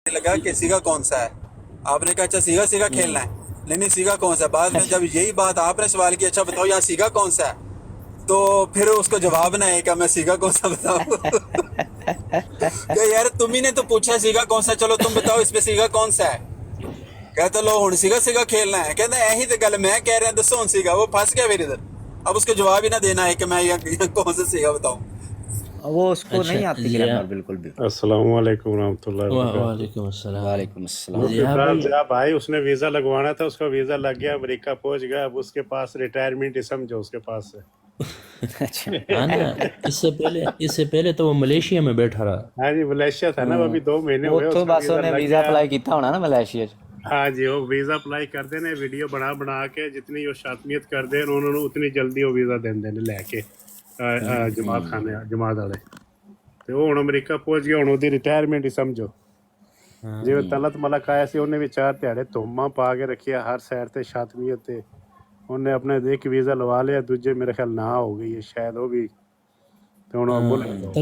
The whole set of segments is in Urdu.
لگا کہ سیگا کون سا ہے. آپ نے کہا اچھا سیگا سیگا کھیلنا ہے. نہیں سیگا کون سا ہے. بعد میں جب یہی بات آپ نے سوال کی اچھا بتاؤ یار سیگا کون سا ہے, تو پھر اس کو جواب نہ ہے کہ میں سیگا کون سا بتاؤں. کہ یار تم ہی نے تو پوچھا سیگا کون سا, چلو تم بتاؤ اس پہ سیگا کون سا ہے. کہتا لو ہن سیگا سیگا کھیلنا ہے. کہتا ہے یہی تو گل میں کہہ رہے ہیں دسو ہن سیگا. وہ پھنس گیا پھر ادھر. اب اس کو جواب ہی نہ دینا ہے کہ میں یہ کون سا سیگا بتاؤں. وہ اس کو اچھا نہیں آتی ضیاء، گرامر بالکل بھی. السلام علیکم ورحمۃ اللہ وبرکاتہ. وعلیکم السلام. وعلیکم السلام. مفتی ضیاء فراز بھائی، صاحب بھائی اس نے ویزا لگوانا تھا, اس کا ویزا لگ گیا, امریکہ پہنچ گیا. اب اس کے پاس ریٹائرمنٹ ہی سمجھو اس کے پاس ہے. اچھا ہاں نا، اس سے پہلے تو وہ ملیشیا میں بیٹھا رہا. ہاں جی ملیشیا تھا نا, وہ ابھی 2 مہینے وہ ہوئے تو اس کا بس ویزا انہیں لگ ویزا گیا. اپلائی کیتا ہونا نا ملیشیا چ. ہاں جی وہ ویزا اپلائی کر دینے, ویڈیو بنا کے جتنی وہ شاطمیت کر دے انہوں نے اتنی جلدی وہ ویزا دینے لے کے جماعت والے. ਤੇ ਉਹ ਹੁਣ ਅਮਰੀਕਾ ਪਹੁੰਚ ਗਿਆ. ਹੁਣ ਉਹਦੀ ਰਿਟਾਇਰਮੈਂਟ ਹੀ ਸਮਝੋ. ਜਿਵੇਂ ਤਲਤ ਮਲਕ ਆਇਆ ਸੀ ਉਹਨੇ ਵੀ 4 ਦਿਹਾੜੇ ਧੁੰਮਾਂ ਪਾ ਕੇ ਰੱਖਿਆ ਹਰ ਸਾਈਡ ਤੇ ਸ਼ਾਤਮੀਅਤ ਤੇ. ਉਹਨੇ ਆਪਣੇ ਇੱਕ ਵੀਜ਼ਾ ਲਵਾ ਲਿਆ, ਦੂਜੇ ਮੇਰੇ ਖਿਆਲ ਨਾ ਹੋ گئی ہے شاید وہ بھی. ਤੇ ਹੁਣ ਉਹ ਮੁਲਕ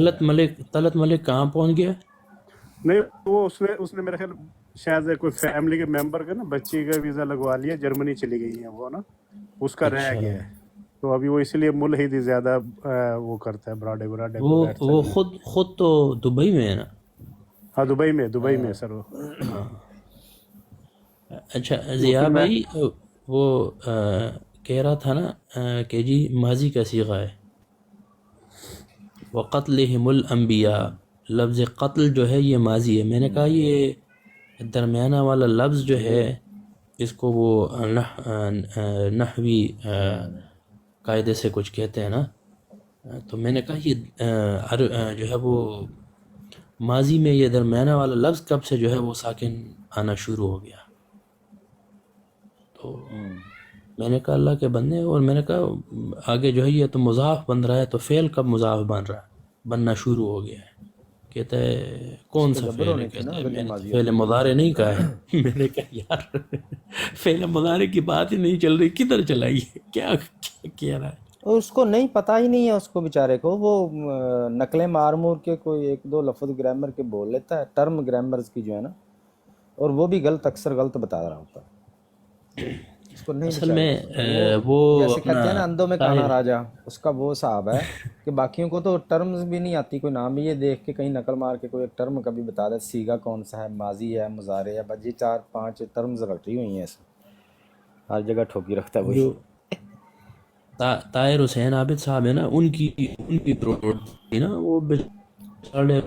طلعت ملک کہاں پہنچ گیا؟ نہیں وہ اس نے میرے خیال شاید کوئی فیملی کے ممبر کا نا بچی کا ویزا لگوا لیا, جرمنی چلی گئی ہیں وہ نا, اس کا رہ اچھا، گیا ہے. تو ابھی وہ اس لیے ملحد ہی زیادہ وہ کرتا ہے, براڈے پہ بیٹھتا وہ ہے. خود تو دبئی میں ہے نا. ہاں دبئی میں سر وہ. اچھا ضیاء بھائی، وہ کہہ رہا تھا نا کہ جی ماضی کا صیغہ ہے وَقَتْلِهِمُ الْأَنْبِيَاء. لفظ قتل جو ہے یہ ماضی ہے. میں نے کہا یہ درمیانہ والا لفظ جو ہے اس کو وہ نحوی قاعدے سے کچھ کہتے ہیں نا, تو میں نے کہا یہ جو ہے وہ ماضی میں یہ درمیانہ والا لفظ کب سے جو ہے وہ ساکن آنا شروع ہو گیا. تو میں نے کہا اللہ کے بندے, اور میں نے کہا آگے جو ہے یہ تو مضاف بن رہا ہے, تو فعل کب مضاف بننا شروع ہو گیا ہے. کہتا ہے کون سا فعل ہے؟ کہتا ہے میں نے تو فعل مضارع نہیں کہا ہے. میں نے کہا یار فعل مضارع کی بات ہی نہیں چل رہی, کدھر چلائی ہے, کیا کہہ رہا ہے. اور اس کو نہیں پتہ ہی نہیں ہے اس کو بیچارے کو. وہ نقلیں مار مور کے کوئی 1-2 لفظ گرامر کے بول لیتا ہے, ٹرم گرامرز کی جو ہے نا, اور وہ بھی اکثر غلط بتا رہا ہوتا ہے. اس کو نہیں اصل میں بیچارے وہ جیسے اپنا کہتے ہیں نا اندھوں میں طاہر کانا راجا, اس کا وہ صاحب ہے کہ باقیوں کو تو ٹرمز بھی نہیں آتی, کوئی نام بھی یہ دیکھ کے کہیں نقل مار کے کوئی ایک ٹرم کبھی بتا دے, سیگا کون سا ہے, ماضی ہے, مضارع ہے, بس یہ 4-5 ٹرمز رکھی ہوئی ہیں اس ہر جگہ ٹھوکی رکھتا ہے وہی. جو طاہر حسین عابد صاحب ہے نا, ان کی پروڈ تھی نا, وہ بڑے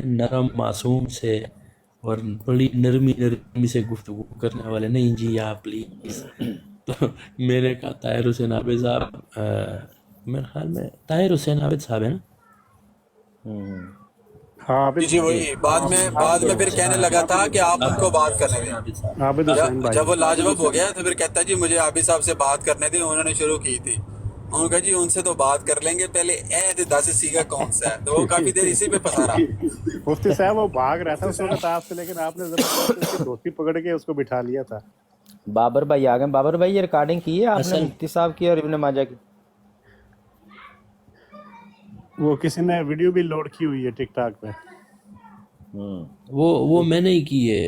نرم معصوم سے اور بڑی نرمی سے گفتگو کرنے والے. نہیں جی آپ پلیز. تو میں نے کہا طاہر حسین عابد صاحب, میرے خیال میں طاہر حسین عابد صاحب ہے نا. ہاں جی وہی بعد میں پھر کہنے لگا تھا کہ آپ ان کو بات کرنے دیں. عابد صاحب. عابد حسین بھائی. جب وہ لاجواب ہو گیا تو پھر کہتا ہے جی مجھے عابد صاحب سے بات کرنے دیں. انہوں نے شروع کی تھی, انہوں نے کہا جی ان سے تو بات کر لیں گے, پہلے دس سیگا کون سا ہے. تو وہ کافی دیر اسی پہ پھنسا رہا. مفتی صاحب وہ بھاگ رہا تھا اس وقت آپ سے, لیکن آپ نے زبردست اس کی دھوتی پکڑ کے اس کو بٹھا لیا تھا. بابر بھائی آ گئے. بابر بھائی یہ ریکارڈنگ کی ہے آپ نے مفتی صاحب کی اور ابن ماجہ کی؟ وہ کسی نے ویڈیو بھی لوڈ کی ہوئی ہے ٹک ٹاک پہ. وہ میں نہیں کی ہے.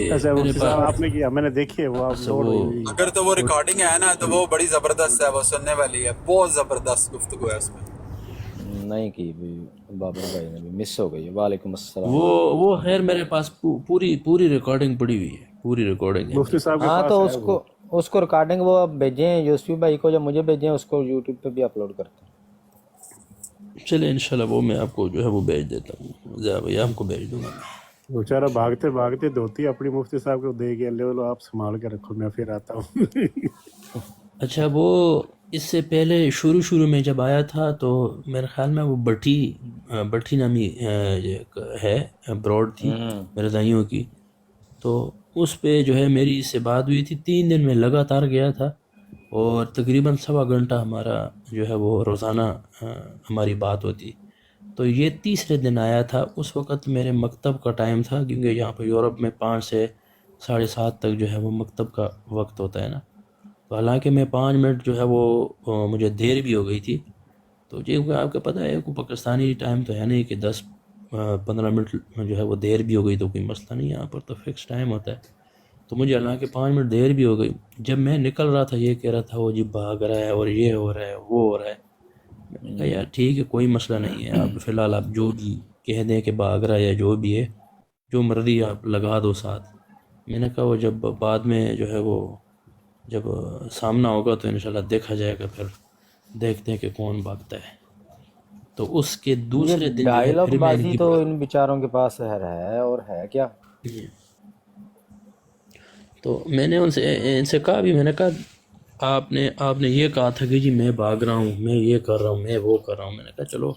ایسا مفتی صاحب آپ نے کیا؟ میں نے دیکھی ہے وہ آپ لوڈ ہوئی ہوئی ہے. اگر تو وہ ریکارڈنگ ہے نا تو وہ بڑی زبردست ہے, وہ سننے والی ہے, بہت زبردست گفتگو ہے اس میں. نہیں کی بابر بھائی نے بھی مس ہو گئی ہے. وعلیکم السلام. وہ خیر میرے پاس پوری ریکارڈنگ پڑی ہوئی ہے, پوری ریکارڈنگ ہے. مفتی صاحب کے ہاں پاس تو ہے وہ. اس کو ریکارڈنگ وہ بھیجیں یوسفی بھائی کو, جب مجھے بھیجیں اس کو یوٹیوب پہ بھی اپلوڈ کرتے ہیں. چلے انشاءاللہ وہ میں آپ کو جو ہے وہ بھیج دیتا ہوں. ضیاء بھائی آپ کو بھیج دوں گا. بیچارہ بھاگتے دھوتی اپنی مفتی صاحب کو دے گیا, لے لو آپ سنبھال کے رکھو, میں پھر آتا ہوں. اچھا وہ اس سے پہلے شروع میں جب آیا تھا تو میرے خیال میں وہ بٹھی نامی ہے براڈ تھی میرے دائیوں کی, تو اس پہ جو ہے میری اس سے بات ہوئی تھی. 3 دن میں لگاتار گیا تھا, اور تقریباً 1.25 گھنٹہ ہمارا جو ہے وہ روزانہ ہماری بات ہوتی. تو یہ تیسرے دن آیا تھا. اس وقت میرے مکتب کا ٹائم تھا, کیونکہ یہاں پہ یورپ میں 5 سے 7:30 تک جو ہے وہ مکتب کا وقت ہوتا ہے نا. تو حالانکہ میں 5 منٹ جو ہے وہ مجھے دیر بھی ہو گئی تھی. تو جی آپ کو پتہ ہے کہ پاکستانی ٹائم تو ہے نہیں کہ 10 15 منٹ جو ہے وہ دیر بھی ہو گئی تو کوئی مسئلہ نہیں، یہاں پر تو فکس ٹائم ہوتا ہے. تو مجھے حالانکہ 5 منٹ دیر بھی ہو گئی، جب میں نکل رہا تھا یہ کہہ رہا تھا وہ جی بھاگ رہا ہے اور یہ ہو رہا ہے وہ ہو رہا ہے. میں نے کہا یار ٹھیک ہے کوئی مسئلہ نہیں ہے، آپ فی الحال آپ جو بھی کہہ دیں کہ بھاگ رہا ہے یا جو بھی ہے، جو مرضی آپ لگا دو ساتھ. میں نے کہا وہ جب بعد میں جو ہے وہ جب سامنا ہوگا تو انشاءاللہ دیکھا جائے گا، پھر دیکھتے ہیں کہ کون بھاگتا ہے. تو اس کے یہ دوسرے دن جو ہے ڈائلاگ پھر میں ان بازی کی تو ان بیچاروں کے پاس ہے اور ہے کیا. تو میں نے ان سے کہا بھی، میں نے کہا آپ نے یہ کہا تھا کہ جی میں بھاگ رہا ہوں، میں یہ کر رہا ہوں، میں وہ کر رہا ہوں. میں نے کہا چلو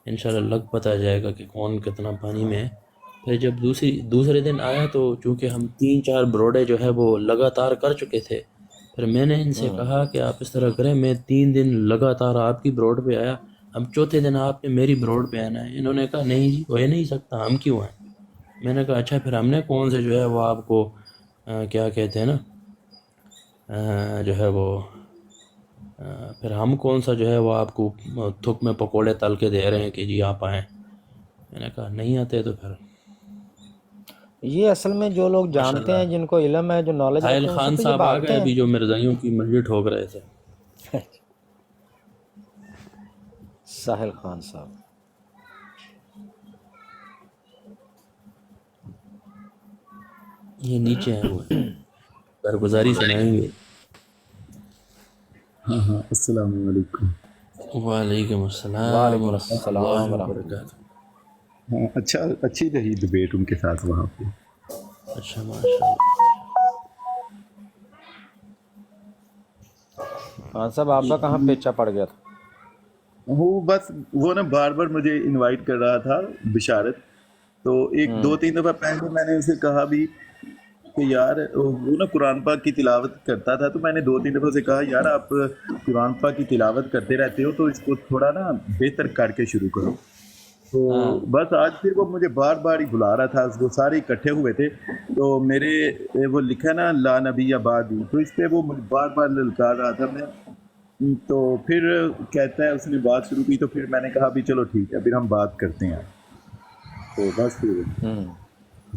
انشاءاللہ لگ پتہ جائے گا کہ کون کتنا پانی میں ہے. پھر جب دوسرے دن آیا تو چونکہ ہم 3-4 بروڈے جو ہے وہ لگاتار کر چکے تھے، پھر میں نے ان سے کہا کہ آپ اس طرح کریں، میں 3 دن لگاتار آپ کی بروڈ پہ آیا، اب چوتھے دن آپ نے میری بروڈ پہ آنا ہے. انہوں نے کہا نہیں جی ہو نہیں سکتا، ہم کیوں ہیں. میں نے کہا اچھا پھر ہم نے کون سے جو ہے وہ آپ کو کیا کہتے ہیں نا جو ہے وہ پھر ہم کون سا جو ہے وہ آپ کو تھک میں پکوڑے تل کے دے رہے ہیں کہ جی آپ آئیں. میں نے کہا نہیں آتے تو پھر یہ اصل میں جو لوگ جانتے ہیں، جن کو علم ہے، جو نالج ساحل رکھتے ہیں، ان سے خان تو یہ صاحب آ بھاگتے گئے ہیں. ابھی جو مرزائیوں کی منڈی ٹھوک رہے تھے. ساحل خان صاحب یہ نیچے ہیں، وہ کارگزاری سنائیں گے. ہاں ہاں، السلام علیکم. وعلیکم السلام وعلیکم ورحمۃ السلام اللہ ورحمۃ اللہ. وبرکاتہ. ہاں اچھی رہی ڈبیٹ ان کے ساتھ وہاں پہ. اچھا ماشاء اللہ. خان صاحب آپ کا کہاں پیچھا پڑ گیا تھا؟ وہ نا بار بار مجھے انوائٹ کر رہا تھا بشارت، تو 2-3 دفعہ پہلے میں نے اسے کہا بھی کہ یار وہ نا قرآن پاک کی تلاوت کرتا تھا، تو میں نے 2-3 دفعہ سے کہا یار آپ قرآن پاک کی تلاوت کرتے رہتے ہو تو اس کو تھوڑا نا بہتر کر کے شروع کرو. تو بس آج پھر وہ مجھے بار بار ہی بلا رہا تھا، وہ سارے اکٹھے ہوئے تھے، تو میرے وہ لکھا نا لا نبی آبادی، تو اس پہ وہ مجھے بار بار للکار رہا تھا. میں تو پھر کہتا ہے اس نے بات شروع کی، تو پھر میں نے کہا بھی چلو ٹھیک ہے پھر ہم بات کرتے ہیں. تو بس پھر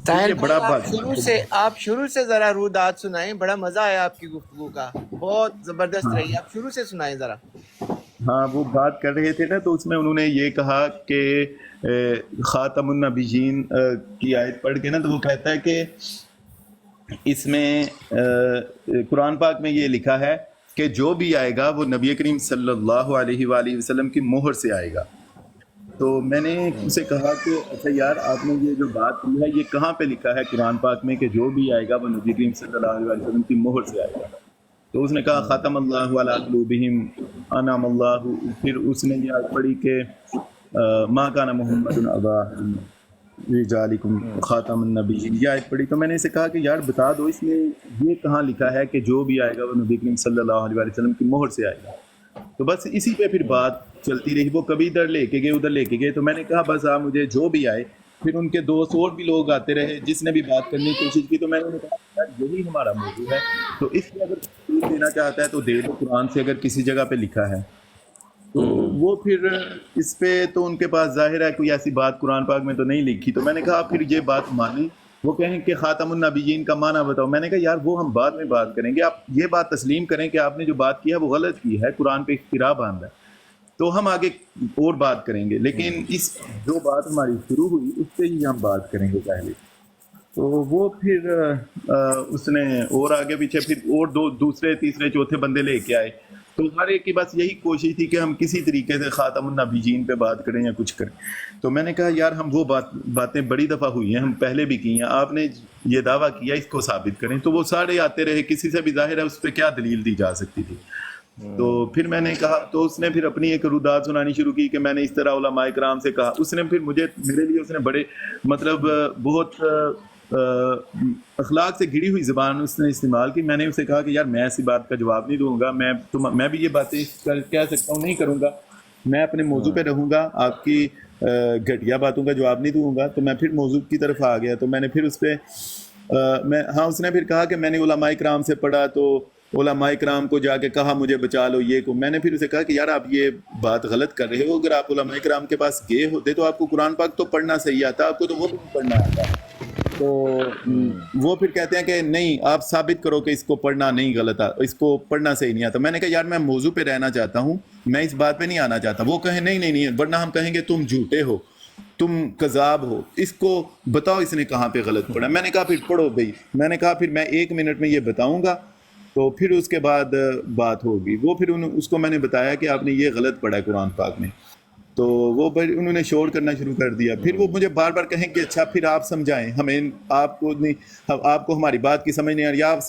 ساحل یہ بڑا بھائی آپ شروع سے ذرا رودات سنائیں، بڑا مزہ آیا آپ کی گفتگو کا، بہت زبردست رہی، آپ شروع سے سنائیں ذرا. ہاں وہ بات کر رہے تھے نا، تو اس میں انہوں نے یہ کہا کہ خاتم النبیین کی آیت پڑھ کے نا، تو وہ کہتا ہے کہ اس میں قرآن پاک میں یہ لکھا ہے کہ جو بھی آئے گا وہ نبی کریم صلی اللہ علیہ وآلہ وسلم کی مہر سے آئے گا. تو میں نے اسے کہا کہ اچھا یار آپ نے یہ جو بات کی ہے یہ کہاں پہ لکھا ہے قرآن پاک میں کہ جو بھی آئے گا وہ نبی کریم صلی اللہ علیہ وسلم کی مہر سے آئے گا. تو اس نے کہا ختم اللہ علی قلوبہم انعم اللہ. پھر اس نے یہ آیت پڑھی کہ ما کان محمد ابا رجالکم خاتم النبیین، یہ آیت پڑھی. تو میں نے اسے کہا کہ یار بتا دو اس میں یہ کہاں لکھا ہے کہ جو بھی آئے گا وہ نبی کریم صلی اللہ علیہ وسلم کی مہر سے آئے گا. تو بس اسی پہ پھر بات چلتی رہی، وہ کبھی ادھر لے کے گئے ادھر لے کے گئے. تو میں نے کہا بس آپ مجھے جو بھی آئے، پھر ان کے دوست اور بھی لوگ آتے رہے جس نے بھی بات کرنے کی کوشش کی. تو میں نے کہا یار یہی ہمارا موضوع ہے، تو اس میں اگر کوئی دینا چاہتا ہے تو دے دو قرآن سے اگر کسی جگہ پہ لکھا ہے. تو وہ پھر اس پہ تو ان کے پاس ظاہر ہے کوئی ایسی بات قرآن پاک میں تو نہیں لکھی. تو میں نے کہا پھر یہ بات مانی، وہ کہیں کہ خاتم النبیین کا معنی بتاؤ. میں نے کہا یار وہ ہم بعد میں بات کریں گے، آپ یہ بات تسلیم کریں کہ آپ نے جو بات کی ہے وہ غلط کی ہے، قرآن پہ اختراع باندھا ہے، تو ہم آگے اور بات کریں گے. لیکن اس جو بات ہماری شروع ہوئی اس پہ ہی ہم بات کریں گے پہلے. تو وہ پھر اس نے اور آگے پیچھے پھر اور دوسرے تیسرے چوتھے بندے لے کے آئے. تو ہر ایک کی بس یہی کوشش تھی کہ ہم کسی طریقے سے خاتم النبیین پہ بات کریں یا کچھ کریں. تو میں نے کہا یار ہم وہ باتیں بڑی دفعہ ہوئی ہیں، ہم پہلے بھی کی ہیں، آپ نے یہ دعویٰ کیا اس کو ثابت کریں. تو وہ سارے آتے رہے، کسی سے بھی ظاہر ہے اس پہ کیا دلیل دی جا سکتی تھی. تو پھر میں نے کہا، تو اس نے پھر اپنی ایک رودات سنانی شروع کی کہ میں نے اس طرح علماء کرام سے کہا. اس نے پھر میرے لیے اس نے بڑے مطلب بہت اخلاق سے گھڑی ہوئی زبان اس نے استعمال کی. میں نے اسے کہا کہ یار میں ایسی بات کا جواب نہیں دوں گا، میں بھی یہ باتیں کہہ سکتا ہوں نہیں کروں گا، میں اپنے موضوع پہ رہوں گا، آپ کی گھٹیا باتوں کا جواب نہیں دوں گا. تو میں پھر موضوع کی طرف آ گیا. تو میں نے پھر اس پہ اس نے پھر کہا کہ میں نے علماء کرام سے پڑھا، تو علماء کرام کو جا کے کہا مجھے بچا لو یہ کو. میں نے پھر اسے کہا کہ یار آپ یہ بات غلط کر رہے ہو. اگر آپ علماء کرام کے پاس گئے ہوتے تو آپ کو قرآن پاک تو پڑھنا صحیح آتا, آپ کو تو وہ بھی نہیں پڑھنا آتا. تو وہ پھر کہتے ہیں کہ نہیں آپ ثابت کرو کہ اس کو پڑھنا نہیں غلط اس کو پڑھنا صحیح نہیں آتا. میں نے کہا یار میں موضوع پہ رہنا چاہتا ہوں, میں اس بات پہ نہیں آنا چاہتا. وہ کہیں نہیں ورنہ ہم کہیں گے تم جھوٹے ہو, تم کذاب ہو, اس کو بتاؤ اس نے کہاں پہ غلط پڑھا. میں نے کہا پھر پڑھو بھائی. میں نے کہا پھر میں 1 منٹ میں یہ بتاؤں گا تو پھر اس کے بعد بات ہوگی. وہ پھر اس کو میں نے بتایا کہ آپ نے یہ غلط پڑھا ہے قرآن پاک میں. تو وہ انہوں نے شور کرنا شروع کر دیا. پھر وہ مجھے بار بار کہیں کہ اچھا پھر آپ سمجھائیں ہمیں, آپ کو ہماری بات کی سمجھ نہیں آ رہی, آپ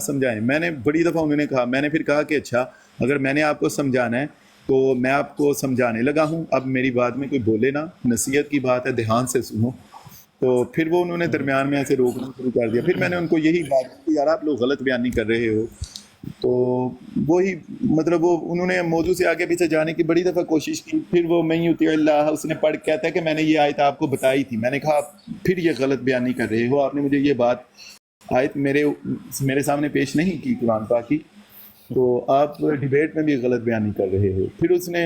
سمجھائیں. میں نے بڑی دفعہ انہوں نے کہا, میں نے پھر کہا کہ اچھا اگر میں نے آپ کو سمجھانا ہے تو میں آپ کو سمجھانے لگا ہوں, اب میری بات میں کوئی بولے نا, نصیحت کی بات ہے دھیان سے سنو. تو پھر وہ انہوں نے درمیان میں ایسے روکنا شروع کر دیا. پھر میں نے ان کو یہی بات کی یار آپ لوگ غلط بیانی کر رہے ہو. تو وہی مطلب وہ انہوں نے موضوع سے آگے پیچھے جانے کی بڑی دفعہ کوشش کی. پھر وہ میں یوتی اللہ اس نے پڑھ کہتا ہے کہ میں نے یہ آیت آپ کو بتائی تھی. میں نے کہا پھر یہ غلط بیانی کر رہے ہو, آپ نے مجھے یہ بات آیت میرے سامنے پیش نہیں کی قرآن پاک کی, تو آپ ڈیبیٹ میں بھی غلط بیانی کر رہے ہو. پھر اس نے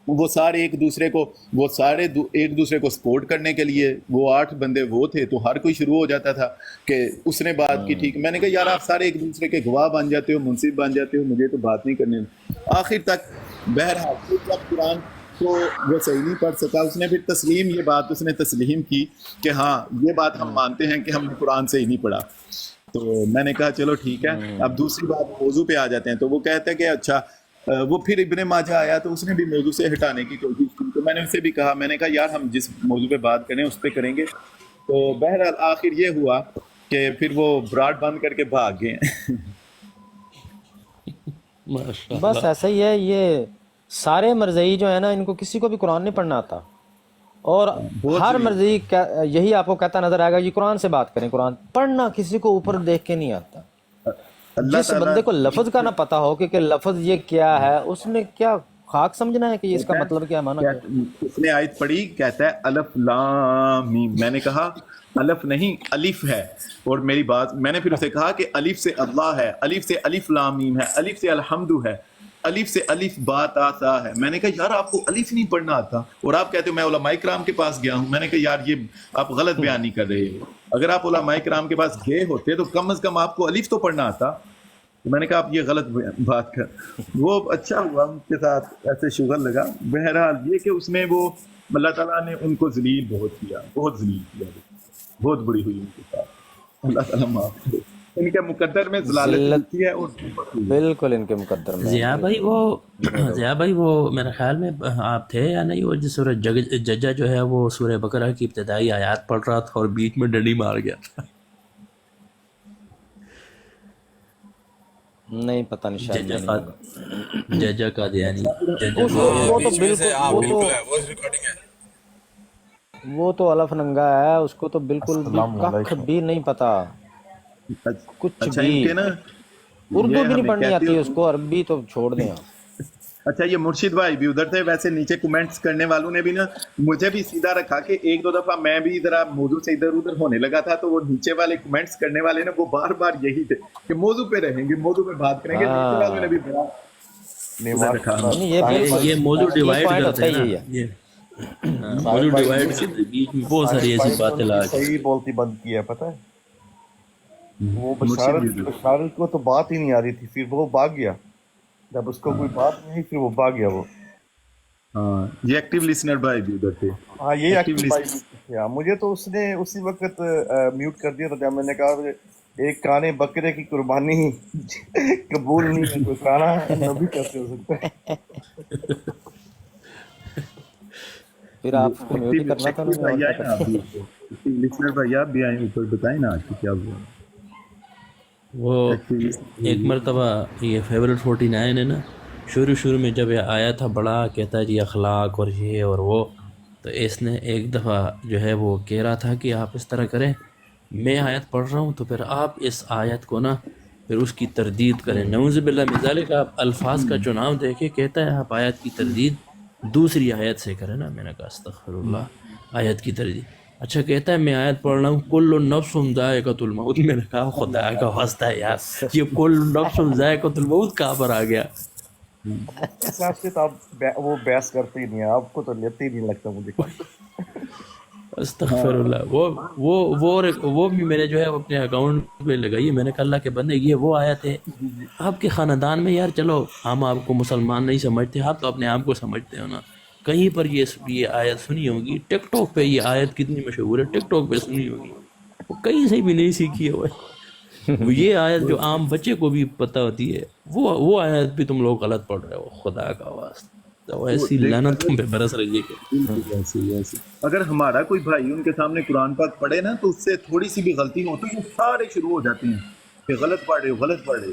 وہ سارے ایک دوسرے کو سپورٹ کرنے کے لیے, وہ 8 بندے وہ تھے تو ہر کوئی شروع ہو جاتا تھا کہ اس نے بات کی ٹھیک. میں نے کہا یار آپ سارے ایک دوسرے کے گواہ بن جاتے ہو, منصف بن جاتے ہو, مجھے تو بات نہیں کرنے. آخر تک بہرحال جب قرآن کو وہ صحیح نہیں پڑھ سکا, اس نے پھر یہ بات اس نے تسلیم کی کہ ہاں یہ بات ہم مانتے ہیں کہ ہم نے قرآن صحیح نہیں پڑھا. تو میں نے کہا چلو ٹھیک ہے. اب دوسری بات موضوع پہ آ جاتے ہیں. تو وہ کہتے ہیں کہ اچھا وہ پھر ابن ماجہ آیا تو اس نے بھی موضوع سے ہٹانے کی کوشش کی. تو میں نے اسے بھی کہا, میں نے کہا یار ہم جس موضوع پہ بات کریں اس پہ کریں گے. تو بہرحال آخر یہ ہوا کہ پھر وہ براڈ بند کر کے بھاگ گئے. بس ایسا ہی ہے. یہ سارے مرزئی جو ہے نا, ان کو کسی کو بھی قرآن نہیں پڑھنا آتا, اور ہر مرزئی یہی آپ کو کہتا نظر آئے گا یہ قرآن سے بات کریں. قرآن پڑھنا کسی کو اوپر دیکھ کے نہیں آتا. جس بندے کو لفظ کا نہ پتا ہو کہ لفظ یہ کیا ہے, اس نے کیا خاک سمجھنا ہے کہ اس کا مطلب کیا معنی ہے. اس نے آیت پڑھی, کہتا ہے الف لام میم. میں نے کہا الف نہیں الف ہے. اور میری بات میں نے پھر اسے کہا کہ الف سے اللہ ہے, الف سے الف لام میم ہے, الف سے الحمد ہے, الف سے الف بات آتا ہے. میں نے کہا یار آپ کو الف نہیں پڑھنا آتا اور آپ کہتے ہو میں علماء کرام کے پاس گیا ہوں. میں نے کہا یار یہ آپ غلط بیان نہیں کر رہے ہو. اگر آپ علماء کرام کے پاس گئے ہوتے تو کم از کم آپ کو الف تو پڑھنا آتا. میں نے کہا آپ یہ غلط بات کر. وہ اچھا ہوا ان کے ساتھ ایسے شغل لگا. بہرحال یہ کہ اس میں وہ اللہ تعالیٰ نے ان کو ذلیل بہت کیا, بہت بڑی ہوئی ان کے ساتھ. اللہ تعالیٰ معاف کرے. ان کے مقدر میں ضلالت کی ہے اور بالکل ان کے مقدر میں. ضیاء بھائی وہ میرے خیال میں آپ تھے یا نہیں, وہ جس سورہ ججہ جو ہے وہ سورہ بقرہ کی ابتدائی آیات پڑھ رہا تھا اور بیچ میں ڈنڈی مار گیا تھا. نہیں پتہ نہیں شاید ججہ کا یعنی وہ تو الف ننگا ہے, اس کو تو بالکل کچھ بھی نہیں پتا, کچھ بھی. اردو بھی نہیں پڑھنی آتی اس کو, عربی تو چھوڑ دیں. اچھا یہ مرشد بھائی بھی ادھر تھے. ویسے نیچے کمنٹس کرنے والوں نے بھی نا مجھے بھی سیدھا رکھا کہ 1-2 دفعہ میں بھی ذرا موضوع سے ادھر ادھر ہونے لگا تھا, تو وہ نیچے والے کمنٹس کرنے والے نا وہ بار بار یہی تھے کہ موضوع پہ رہیں گے, موضوع پہ بات کریں گے. نیچے والوں نے بھی بڑا رکھا. یہ موضوع ڈیوائیڈ کرتے ہیں, یہ موضوع ڈیوائیڈ کرتے ہیں, بیچ میں بہت ساری ایسی باتیں لا کے صحیح بولتی بند کیا ہے. پتہ ہے وہ بشارت کو تو بات ہی نہیں آ رہی تھی, پھر وہ بھاگ گیا. جب اس کو کوئی بات نہیں پھر وہ بھاگ گیا. وہ ہاں یہ ایکٹیو لسنر بھائی بھی ادھر تھے. ہاں یہ ایکٹیو بھائی تھے. مجھے تو اس نے اسی وقت میوٹ کر دیا تھا جب میں نے کہا ایک کانے بکرے کی قربانی قبول نہیں ہے, کوئی کانا نبی کیسے ہو سکتا ہے. پھر آپ کو میوٹ کرنا تھا نا. لسنر بھائی آپ بھی آئیں اوپر, بتائیں نا آج کیا ہوا. وہ ایک مرتبہ یہ فیورٹ 49 ہے نا, شروع میں جب یہ آیا تھا بڑا کہتا ہے جی اخلاق اور یہ اور وہ, تو اس نے ایک دفعہ جو ہے وہ کہہ رہا تھا کہ آپ اس طرح کریں, میں آیت پڑھ رہا ہوں تو پھر آپ اس آیت کو نا پھر اس کی تردید کریں. نعوذ باللہ من ذالک, آپ الفاظ کا چناؤ دیکھے, کہتا ہے آپ آیت کی تردید دوسری آیت سے کریں نا. میں نے کہا استغفر اللہ, آیت کی تردید. اچھا کہتا ہے میں آیت پڑھ رہا ہوں کل نفس ذائقۃ الموت. میں نے کہا خدا کا واسطہ ہے یار یہ کل نفس ذائقۃ الموت کہاں پر آ گیا؟ اس حساب سے تو آپ وہ بحث کرتے ہی نہیں ہیں، آپ کو تو لیتے ہی نہیں لگتا مجھے. استغفر اللہ. وہ بھی میں نے جو ہے اپنے اکاؤنٹ پہ لگائی. میں نے کہا اللہ کے بندے یہ وہ آیت ہے آپ کے خاندان میں یار. چلو ہم آپ کو مسلمان نہیں سمجھتے، آپ تو اپنے آپ کو سمجھتے ہو نا. کہیں پر یہ آیت سنی ہوگی. ٹک ٹاک پہ یہ آیت کتنی مشہور ہے، ٹک ٹاک پہ سنی ہوگی، وہ کہیں سے بھی نہیں سیکھی ہے. وہ یہ آیت جو عام بچے کو بھی پتہ ہوتی ہے وہ آیت بھی تم لوگ غلط پڑھ رہے ہو. خدا کا واسطہ تو ایسی لعنت تم پہ برس رہی ہے کہ اگر ہمارا کوئی بھائی ان کے سامنے قرآن پاک پڑھے نا تو اس سے تھوڑی سی بھی غلطی ہو تو وہ سارے شروع ہو جاتے ہیں کہ غلط پڑھ رہے ہو، غلط پڑھ رہے ہو.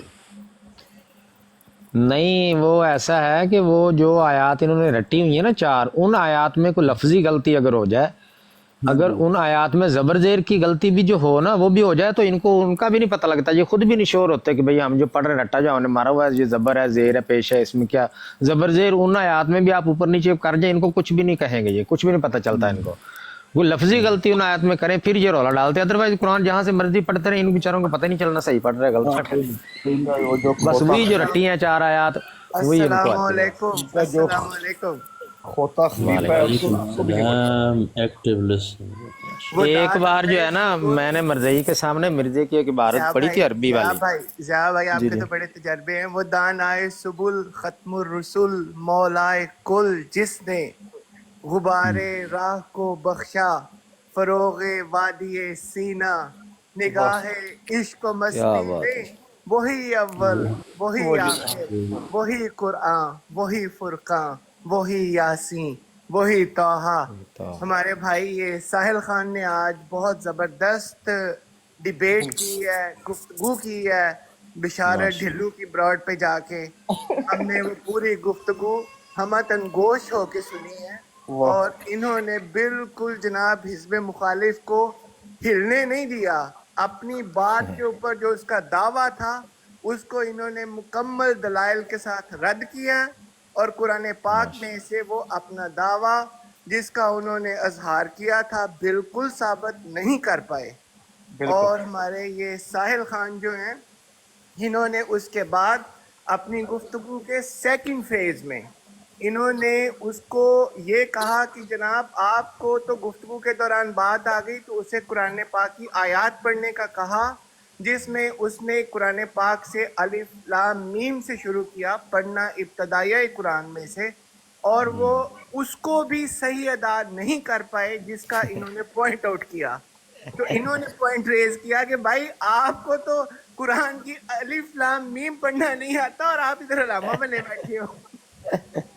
نہیں وہ ایسا ہے کہ وہ جو آیات انہوں نے رٹی ہوئی ہیں نا 4، ان آیات میں کوئی لفظی غلطی اگر ہو جائے، اگر ان آیات میں زبر زیر کی غلطی بھی جو ہو نا وہ بھی ہو جائے تو ان کا بھی نہیں پتہ لگتا. یہ خود بھی نہیں شور ہوتے کہ بھئی ہم جو پڑھ رہے رٹا جاؤ نے مارا ہوا ہے، یہ زبر ہے، زیر ہے، پیش ہے، اس میں کیا زبر زیر. ان آیات میں بھی آپ اوپر نیچے کر جائیں ان کو کچھ بھی نہیں کہیں گے، یہ کچھ بھی نہیں پتہ چلتا ان کو. وہ لفظی غلطی ان آیات میں کریں پھر یہ رولا ڈالتے ہیں. ادروائز قرآن جہاں سے مرضی پڑھتے رہے ان بیچاروں کو پتہ نہیں چلنا صحیح پڑھ رہے غلط پڑھ رہے. وہ جو بس وہی جو رٹی ہیں 4 آیات وہی ان کو السلام آتی ہے. علیکم، السلام علیکم. کھوتا خلیفہ ہے اس کو بھی نہیں پڑھتا. سلام ایکٹیو لسن. وہ ایک داد بار جو میں ہے نا اس کو- میں نے مرزئی کے سامنے مرزے کی ایک عبارت پڑھی تھی عربی والی. ضیاء بھائی آپ کے تو بڑے تجربے ہیں. وہ دانائے سبل ختم الرسول مولائے کل، جس نے غبار راہ کو بخشا فروغ وادی سینہ، نگاہ عشق و مستی میں وہی اول وہی آخر وہی قرآن وہی فرقان وہی یاسین وہی توحا. ہمارے بھائی یہ ساحل خان نے آج بہت زبردست ڈیبیٹ کی ہے، گفتگو کی ہے بشارت ڈھلو کی براڈ پہ جا کے. ہم نے وہ پوری گفتگو ہمتن گوش ہو کے سنی ہے، اور انہوں نے بالکل جناب حزب مخالف کو ہلنے نہیں دیا. اپنی بات کے اوپر جو اس کا دعویٰ تھا اس کو انہوں نے مکمل دلائل کے ساتھ رد کیا، اور قرآن پاک میں سے وہ اپنا دعویٰ جس کا انہوں نے اظہار کیا تھا بالکل ثابت نہیں کر پائے. اور ہمارے یہ ساحل خان جو ہیں انہوں نے اس کے بعد اپنی گفتگو کے سیکنڈ فیز میں انہوں نے اس کو یہ کہا کہ جناب آپ کو تو گفتگو کے دوران بات آ گئی تو اسے قرآن پاک کی آیات پڑھنے کا کہا، جس میں اس نے قرآن پاک سے الف لام میم سے شروع کیا پڑھنا ابتدائیہ قرآن میں سے، اور وہ اس کو بھی صحیح ادا نہیں کر پائے جس کا انہوں نے پوائنٹ آؤٹ کیا. تو انہوں نے پوائنٹ ریز کیا کہ بھائی آپ کو تو قرآن کی الف لام میم پڑھنا نہیں آتا اور آپ ادھر علامہ بنے بیٹھے ہو.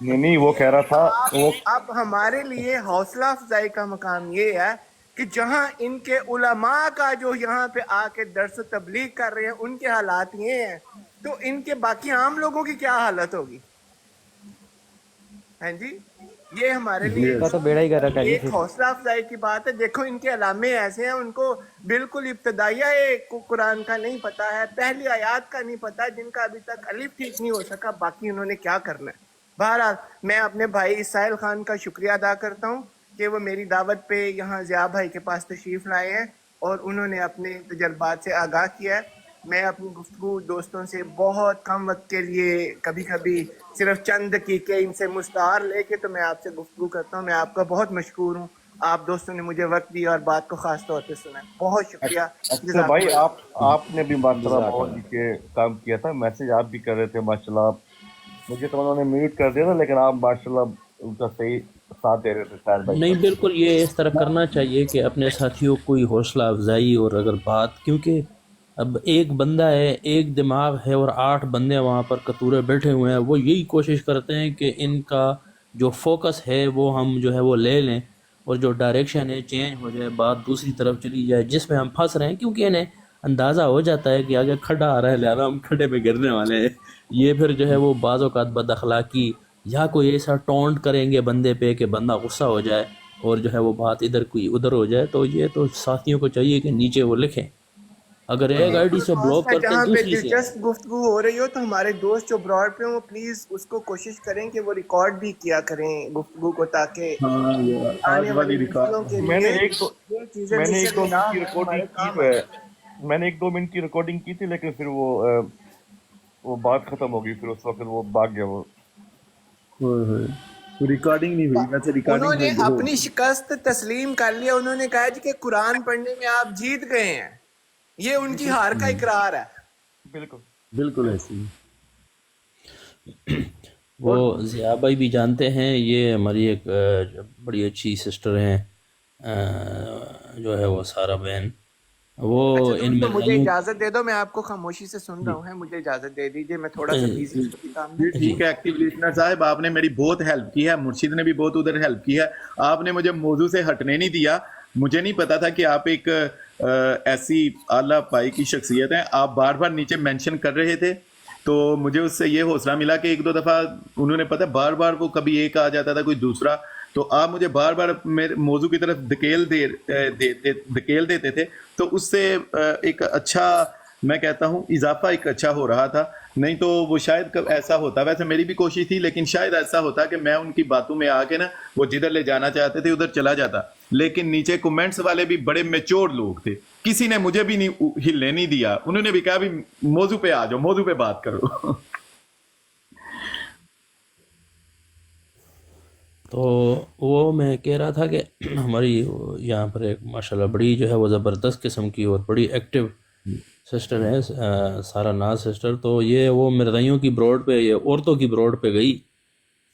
نہیں وہ کہہ رہا تھا وہ اب ہمارے لیے حوصلہ افزائی کا مقام یہ ہے کہ جہاں ان کے علماء کا جو یہاں پہ آ کے درس و تبلیغ کر رہے ہیں ان کے حالات یہ ہیں، تو ان کے باقی عام لوگوں کی کیا حالت ہوگی؟ ہاں جی، یہ ہمارے لیے کا تو بیڑا ہی کر رکھا ہے جی. ایک حوصلہ افزائی کی بات ہے. دیکھو ان کے علامے ایسے ہیں، ان کو بالکل ابتدائیہ قرآن کا نہیں پتا ہے، پہلی آیات کا نہیں پتا، جن کا ابھی تک الف ٹھیک نہیں ہو سکا، باقی انہوں نے کیا کرنا ہے. بہرحال میں اپنے بھائی ساحل خان کا شکریہ ادا کرتا ہوں کہ وہ میری دعوت پہ یہاں ضیاء بھائی کے پاس تشریف لائے ہیں اور انہوں نے اپنے تجربات سے آگاہ کیا ہے. میں اپنی گفتگو دوستوں سے بہت کم وقت کے لیے کبھی کبھی صرف چند دقیقے ان سے مستعار لے کے تو میں آپ سے گفتگو کرتا ہوں. میں آپ کا بہت مشکور ہوں، آپ دوستوں نے مجھے وقت دیا اور بات کو خاص طور پہ سنا. بہت شکریہ. اچھا بھائی آپ نے بھی ماشاءاللہ بہت نیچے کام کیا تھا، میسج آپ بھی کر رہے تھے ماشاءاللہ. مجھے تو انہوں نے میوٹ کر دیا تھا لیکن آپ ماشاءاللہ ان کا صحیح ساتھ دے رہے تھے ساحل بھائی. نہیں بالکل یہ اس طرح کرنا چاہیے کہ اپنے ساتھیوں کو کوئی حوصلہ افزائی، اور اگر بات کیونکہ اب ایک بندہ ہے، ایک دماغ ہے اور 8 بندے وہاں پر کتورے بیٹھے ہوئے ہیں، وہ یہی کوشش کرتے ہیں کہ ان کا جو فوکس ہے وہ ہم جو ہے وہ لے لیں اور جو ڈائریکشن ہے چینج ہو جائے، بات دوسری طرف چلی جائے جس میں ہم پھنس رہے ہیں، کیونکہ انہیں اندازہ ہو جاتا ہے کہ آگے کھڈا آ رہا ہے لہذا ہم کھڈے پہ گرنے والے ہیں. یہ پھر جو ہے وہ بعض اوقات بد اخلاقی یا کوئی ایسا ٹونٹ کریں گے بندے پہ کہ بندہ غصہ ہو جائے اور جو ہے وہ بات ادھر کوئی ادھر ہو جائے. تو یہ تو ساتھیوں کو چاہیے کہ نیچے وہ لکھیں اگر ایک آئی ڈی سے بلاک کرتے ہیں جہاں پہ دوسری سے دلچسپ گفتگو ہو رہی ہو تو ہمارے دوست جو براڈ پہ ہوں وہ پلیز اس کو کوشش کریں کہ وہ ریکارڈ بھی کیا کریں گفتگو کو، تاکہ ہاں یہ آج آنے والی والی نسلوں ریکارڈ کے میں نے لیے ایک دو یہ چیزیں میں نے مشن 1-2 منٹ نظام کی ہیں، ہمارے ریکارڈنگ کی کام آئیں۔ میں نے 1-2 منٹ کی ریکارڈنگ کی تھی، لیکن پھر وہ بات ختم ہو گئی، پھر اس وقت وہ بھاگ گیا وہ. ریکارڈنگ نہیں ہوئی، ویسے انہوں ریکارڈنگ نے ہوئی ہو. اپنی شکست تسلیم کر لیا، انہوں نے کہا جی کہ قرآن پڑھنے میں آپ جیت گئے ہیں، یہ ان کی ہار کا اقرار ہے۔ بالکل. بالکل ایسی وہ ضیاء بھائی بھی جانتے ہیں، یہ ہماری ایک بڑی اچھی سسٹر ہیں، جو ہے وہ سارا بہن، وہ اچھا ان دوستوں مجھے مرزائیوں اجازت دے دو، میں آپ کو خاموشی سے سن رہا ہوں، مجھے اجازت دے دیجیے، میں تھوڑا سا بیزی ہوں کوئی کام میں۔ جی جی ٹھیک ہے ایکٹیو لسنر صاحب، آپ نے میری بہت ہیلپ کی ہے، مرشد نے بھی بہت ادھر ہیلپ کی ہے، آپ نے مجھے موضوع سے ہٹنے نہیں دیا. مجھے نہیں پتا تھا کہ آپ ایک ایسی اعلیٰ پائی کی شخصیت ہیں. آپ بار بار نیچے مینشن کر رہے تھے تو مجھے اس سے یہ حوصلہ ملا کہ 1-2 دفعہ انہوں نے پتہ بار بار وہ کبھی ایک آ جاتا تھا کوئی دوسرا، تو آپ مجھے بار بار میرے موضوع کی طرف دھکیل دیتے تھے، تو اس سے ایک اچھا، میں کہتا ہوں اضافہ ایک اچھا ہو رہا تھا. نہیں تو وہ شاید ایسا ہوتا، ویسے میری بھی کوشش تھی، لیکن شاید ایسا ہوتا کہ میں ان کی باتوں میں آ کے نا وہ جدھر لے جانا چاہتے تھے ادھر چلا جاتا. لیکن نیچے کومنٹس والے بھی بڑے میچور لوگ تھے، کسی نے مجھے بھی نہیں ہلنے نہیں دیا، انہوں نے بھی کہا بھی موضوع پہ آ جاؤ، موضوع پہ بات کرو. تو وہ میں کہہ رہا تھا کہ ہماری یہاں پر ایک ماشاءاللہ بڑی جو ہے وہ زبردست قسم کی اور بڑی ایکٹیو سسٹر ہے، سارا ناز سسٹر. تو یہ وہ مرزائیوں کی بروڈ پہ، یہ عورتوں کی بروڈ پہ گئی،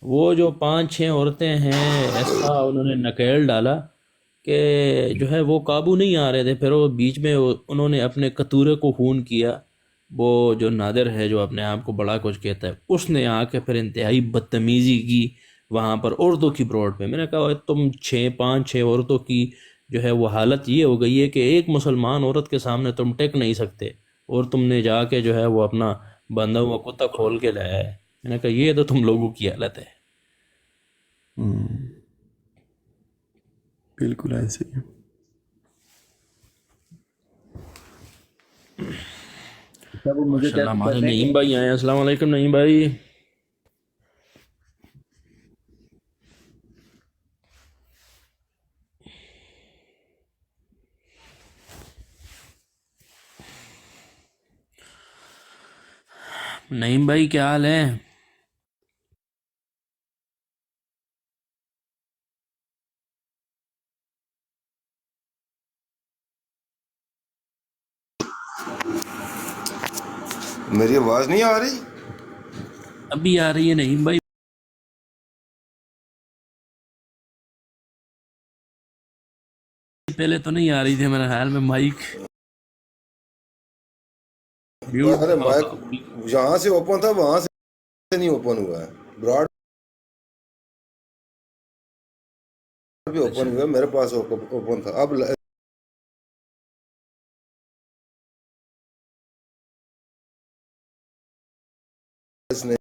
وہ جو 5-6 عورتیں ہیں ایسا انہوں نے نکیل ڈالا کہ جو ہے وہ قابو نہیں آ رہے تھے. پھر وہ بیچ میں انہوں نے اپنے کتورے کو خون کیا. وہ جو نادر ہے جو اپنے آپ کو بڑا کچھ کہتا ہے، اس نے آ کے پھر انتہائی بدتمیزی کی وہاں پر عورتوں کی بروڈ پہ. میں نے کہا تم 5-6 عورتوں کی جو ہے وہ حالت یہ ہو گئی ہے کہ ایک مسلمان عورت کے سامنے تم ٹک نہیں سکتے، اور تم نے جا کے جو ہے وہ اپنا بندہ ہوا کتا کھول کے لایا ہے. میں نے کہا یہ تو تم لوگوں کی حالت ہے. بالکل ایسے ہی. وہ مجھے ماشاء اللہ کہتے ہمارے ہیں کہ نعیم بھائی آئے ہیں. السلام علیکم نعیم بھائی. نعیم بھائی کیا حال ہے؟ میری آواز نہیں آ رہی؟ ابھی آ رہی ہے نعیم بھائی، پہلے تو نہیں آ رہی تھی، میرے خیال میں مائک میوٹ ارے تھا. مائک یہاں سے اوپن تھا، وہاں سے نہیں اوپن ہوا ہے. براڈ بھی اوپن اچھا ہوا ہے، میرے پاس اوپن تھا. اب اس نے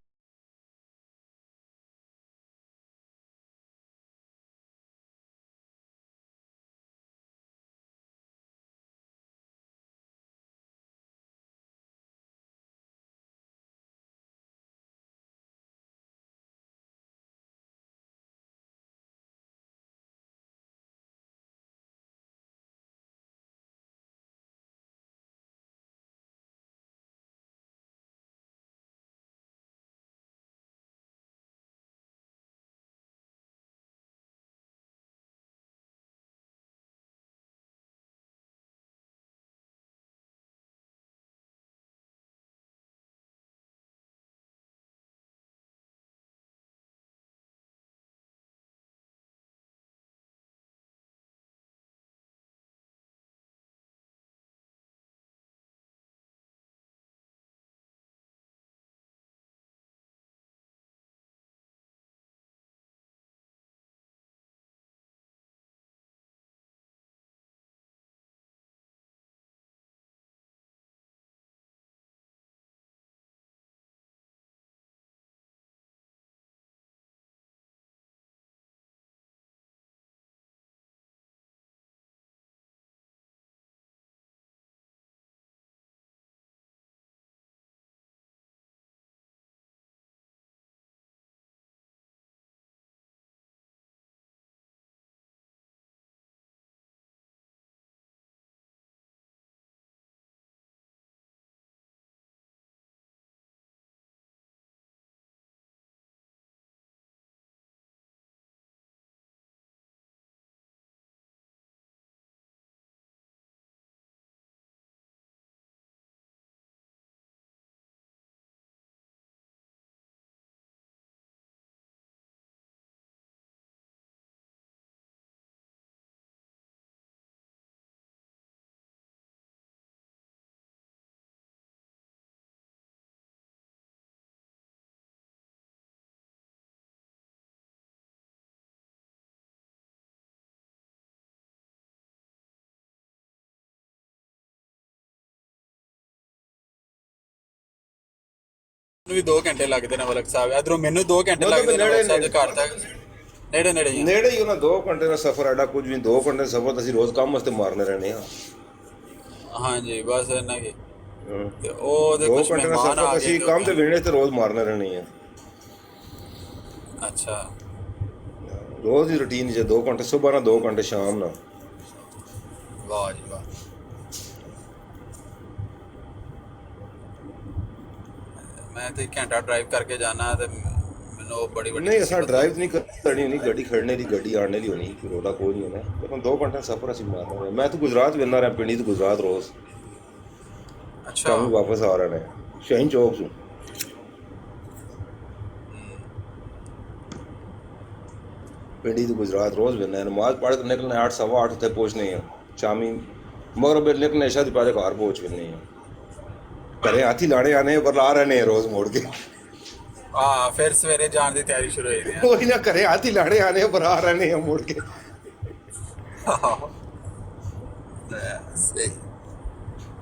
ਵੀ 2 ਘੰਟੇ ਲੱਗਦੇ ਨੇ ਮਲਕ ਸਾਹਿਬ, ਇਧਰੋਂ ਮੈਨੂੰ 2 ਘੰਟੇ ਮਤਲਬ ਲੱਗਦੇ ਨੇ ਨੇੜੇ ਮਲਕ ਸਾਹਿਬ ਦੇ ਘਰ ਤੱਕ। ਨੇੜੇ ਨੇੜੇ ਹੀ ਆ। ਨੇੜੇ ਹੀ ਉਹਨਾਂ 2 ਘੰਟੇ ਦਾ ਸਫ਼ਰ ਐਡਾ ਕੁਝ ਵੀ 2 ਘੰਟੇ ਦਾ ਸਫ਼ਰ ਤਾਂ ਅਸੀਂ ਰੋਜ਼ ਕੰਮ ਵਾਸਤੇ ਮਾਰਨੇ ਰਹਿੰਦੇ ਹਾਂ। ਹਾਂਜੀ ਬਸ ਇੰਨਾ ਕੀ। ਹਾਂ। ਤੇ ਉਹਦੇ 2 ਕੁਝ ਘੰਟੇ ਦਾ ਮਹਿਮਾਨ ਸਫ਼ਰ ਆ ਅਸੀਂ ਗਏ ਕੰਮ ਤੇ ਵੇਣੇ ਤੇ ਰੋਜ਼ ਮਾਰਨੇ ਰਹਿਣੇ ਆ। ਅੱਛਾ ਰੋਜ਼ ਦੀ ਰੁਟੀਨ ਜੇ 2 ਘੰਟੇ ਸਵੇਰ ਨਾਲ 2 ਘੰਟੇ ਸ਼ਾਮ ਨਾਲ। ਵਾਹ ਜੀ ਵਾਹ। ਮੈਂ ਤੇ ਘੰਟਾ ਡਰਾਈਵ ਕਰਕੇ ਜਾਣਾ ਤੇ ਮੈਨੂੰ ਬੜੀ ਵੱਡੀ ਨਹੀਂ ਅਸਾਂ ਡਰਾਈਵ ਨਹੀਂ ਕਰਨੀ ਹੋਣੀ, ਗੱਡੀ ਖੜਨੇ ਦੀ ਗੱਡੀ ਆਣੇ ਦੀ ਹੋਣੀ, ਰੋਲਾ ਕੋਈ ਨਹੀਂ ਹੋਣਾ। ਪਰ 2 ਘੰਟੇ ਸਫ਼ਰ ਅਸੀਂ ਮਾਰਨਾ ਹੈ। ਮੈਂ ਤਾਂ ਗੁਜਰਾਤ ਵੀ ਰਹਿ ਪਿੰਡੀ ਤੋਂ ਗੁਜਰਾਤ ਰੋਜ਼ ਅੱਛਾ ਕੰਮ ਵਾਪਸ ਆ ਰਹੇ ਨੇ ਸ਼ਹੀਨ ਚੌਕ ਤੋਂ। ਪਿੰਡੀ ਤੋਂ ਗੁਜਰਾਤ ਰੋਜ਼ ਬੰਦੇ ਨਮਾਜ਼ ਪੜ੍ਹ ਕੇ ਨਿਕਲਣੇ 8 ਸਵਾ 8 ਉੱਥੇ ਪਹੁੰਚਨੇ ਆ। ਸ਼ਾਮੀ ਮਗਰ ਬੇਲ ਨਿਕਲਣੇ ਸ਼ਾਇਦ ਪਹਿਲੇ ਘਰ ਪਹੁੰਚ ਗਏ ਆ। ਘਰੇ ਹਾਥੀ ਲਾਣੇ ਆਨੇ ਪਰ ਲਾ ਰਹੇ ਨੇ ਰੋਜ਼ ਮੋੜ ਕੇ। ਹਾਂ ਫਿਰ ਸਵੇਰੇ ਜਾਣ ਦੀ ਤਿਆਰੀ ਸ਼ੁਰੂ ਹੋਈ ਹੈ। ਉਹੀ ਨਾ ਘਰੇ ਹਾਥੀ ਲਾਣੇ ਆਨੇ ਪਰ ਆ ਰਹੇ ਨੇ ਮੋੜ ਕੇ। ਸਹੀ।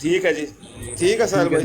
ਠੀਕ ਹੈ ਜੀ, ਠੀਕ ਹੈ ਸਰ ਭਾਈ।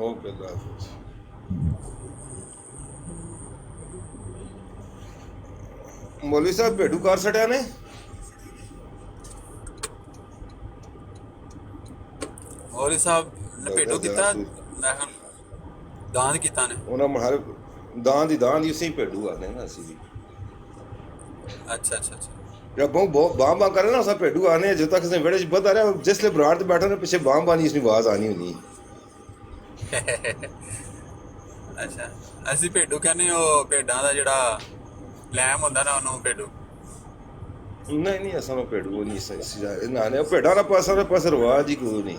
ਓਕੇ ਅੱਲਾ ਹਾਫਿਜ਼। ਮੌਲਵੀ ਸਾਹਿਬ ਭੇਡੂ ਕਰ ਛੱਡਿਆ ਨੇ। ਮੌਲਵੀ ਸਾਹਿਬ ਨੇ ਭੇਡੂ ਕੀਤਾ, ਮੈਂ ਕਿਹਾ ਦਾਨ ਕੀਤਾ ਨੇ। ਉਹਨਾਂ ਮਹਾਰ ਦਾਨ ਦੀ ਉਸੇ ਭੇਡੂ ਆਨੇ ਨਾ ਅਸੀਂ ਵੀ। ਅੱਛਾ ਅੱਛਾ ਅੱਛਾ ਜਦ ਬਾਂ ਕਰੇ ਨਾ ਅਸਾਂ ਭੇਡੂ ਆਨੇ ਜਦੋਂ ਤੱਕ ਅਸੀਂ ਵਿਹੜੇ 'ਚ ਬਤਾ ਰਿਹਾ ਜਿਸ ਲਈ ਬਰਾੜ ਤੇ ਬੈਠੇ ਨੇ ਪਿੱਛੇ ਬਾਂ ਦੀ ਇਸਨੀ ਆਵਾਜ਼ ਆਣੀ ਹੁੰਦੀ। ਅੱਛਾ ਅਸੀਂ ਭੇਡੂ ਕਹਿੰਦੇ ਉਹ ਭੇਡਾਂ ਦਾ ਜਿਹੜਾ ਲੈਮ ਹੁੰਦਾ ਨਾ ਉਹਨੂੰ ਭੇਡੂ। ਨਹੀਂ ਅਸਾਂ ਨੂੰ ਭੇਡੂ ਨਹੀਂ ਸਹੀ ਨਾ ਨੇ ਭੇਡਾਂ ਦਾ ਪਾਸਾ ਰਵਾਜ ਹੀ ਕੋਈ ਨਹੀਂ।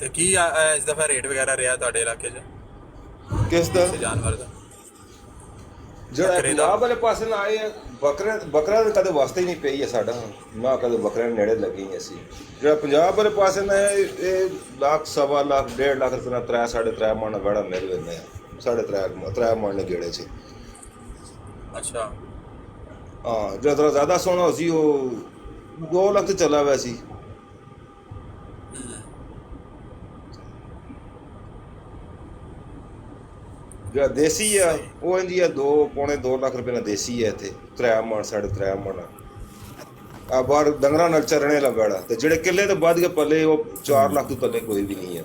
ਤੇ ਕੀ ਇਸ ਦਫਾ ਰੇਟ ਵਗੈਰਾ ਰਿਹਾ ਤੁਹਾਡੇ ਇਲਾਕੇ 'ਚ ਕਿਸ ਦਾ ਜਾਨਵਰ ਦਾ ਜਿਹੜਾ ਪੰਜਾਬ ਵਾਲੇ ਪਾਸੇ ਨਾ ਆਏ ਬੱਕਰਾ ਤਾਂ ਕਦੇ ਵਾਸਤੇ ਹੀ ਨਹੀਂ ਪਈ ਹੈ ਸਾਡਾ ਨਾ ਕਦੇ ਬੱਕਰੇ ਦੇ ਨੇੜੇ ਲੱਗੀ ਅਸੀਂ। ਜਿਹੜਾ ਪੰਜਾਬ ਵਾਲੇ ਪਾਸੇ ਨਾ ਇਹ ਲੱਖ ਸਵਾ ਲੱਖ 1.5 ਲੱਖ ਰੁਪਏ ਨਾਲ 3 ਸਾਢੇ 3 ਮਣ ਵੜਾ ਮਿਲ ਜਾਂਦੇ ਆ 3 ਮਣ ਨੇ ਗੇੜੇ 'ਚ। ਅੱਛਾ ਹਾਂ ਜਿਹੜਾ ਜ਼ਿਆਦਾ ਸੋਹਣਾ ਸੀ ਉਹ 2 ਲੱਖ ਤੇ ਚੱਲਾ ਹੋਇਆ ਸੀ। ਜਿਹੜਾ ਦੇਸੀ ਆ ਉਹ ਇੰਦੀ ਆ 2.25 ਲੱਖ ਰੁਪਏ ਨਾਲ ਦੇਸੀ ਹੈ ਇੱਥੇ 3 ਮਣ ਸਾਢੇ 3 ਮਣ ਆ ਬਾਹਰ ਡੰਗਰਾਂ ਨਾਲ ਚਰਣੇ ਵਾਲਾ ਬੈੜਾ ਤੇ ਜਿਹੜੇ ਕਿੱਲੇ ਤੋਂ ਵੱਧ ਕੇ ਪੱਲੇ ਉਹ 4 ਲੱਖ ਤੋਂ ਥੱਲੇ ਕੋਈ ਵੀ ਨਹੀਂ ਆ।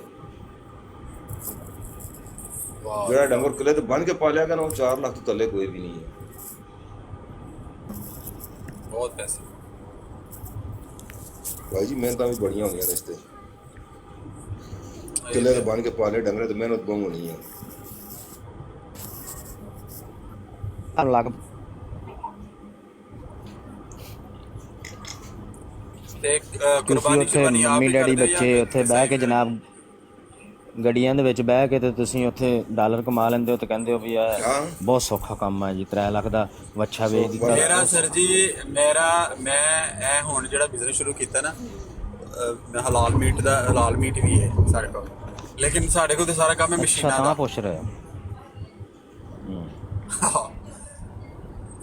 ਜਿਹੜਾ ਡੰਗਰ ਕਿੱਲੇ ਤੋਂ ਬੰਨ ਕੇ ਪਾਲਿਆ ਗਿਆ ਨਾ ਉਹ 4 ਲੱਖ ਤੋਂ ਥੱਲੇ ਕੋਈ ਵੀ ਨਹੀਂ ਹੈ। ਬਹੁਤ ਪੈਸੇ ਭਾਈ ਜੀ ਮਿਹਨਤਾਂ ਵੀ ਬੜੀਆਂ ਹੁੰਦੀਆਂ ਨੇ ਇਸ ਤੇ ਕਿੱਲੇ ਤੋਂ ਬੰਨ ਕੇ ਪਾਲੇ ਡੰਗਰੇ ਤੇ ਮਿਹਨਤ ਬਹੁਤ ਹੋਣੀ ਆ। ਲੱਗ ਤੇ ਤੁਸੀਂ ਕੁਰਬਾਨੀ ਉੱਥੇ ਸ਼ੁਰਬਾਨੀ ਆਪ ਮੰਮੀ ਹੀ ਡੈਡੀ ਕਰਦੇ ਜਾਂ ਬੱਚੇ ਫਿਰ ਉੱਥੇ ਕਿਸੇ ਬਹਿ ਕੇ ਜਨਾਬ ਗੱਡੀਆਂ ਦੇ ਵਿੱਚ ਬਹਿ ਕੇ ਤੇ ਤੁਸੀਂ ਉੱਥੇ ਡਾਲਰ ਕਮਾ ਲੈਂਦੇ ਹੋ ਤੇ ਕਹਿੰਦੇ ਹੋ ਵੀ ਇਹ ਬਹੁਤ ਸੌਖਾ ਕੰਮ ਹੈ ਜੀ 3 ਲੱਖ ਦਾ ਵੱਛਾ ਵੇਚ ਦਿੱਤਾ। ਮੇਰਾ ਸਰ ਜੀ ਮੈਂ ਇਹ ਹੁਣ ਜਿਹੜਾ ਬਿਜ਼ਨਸ ਸ਼ੁਰੂ ਕੀਤਾ ਨਾ ਹਲਾਲ ਮੀਟ ਵੀ ਹੈ ਸਾਡੇ ਕੋਲ ਲੇਕਿਨ ਸਾਡੇ ਕੋਲ ਤੇ ਸਾਰਾ ਕੰਮ ਹੈ ਮਸ਼ੀਨਾਂ ਦਾ। ਪੁੱਛ ਰਹੇ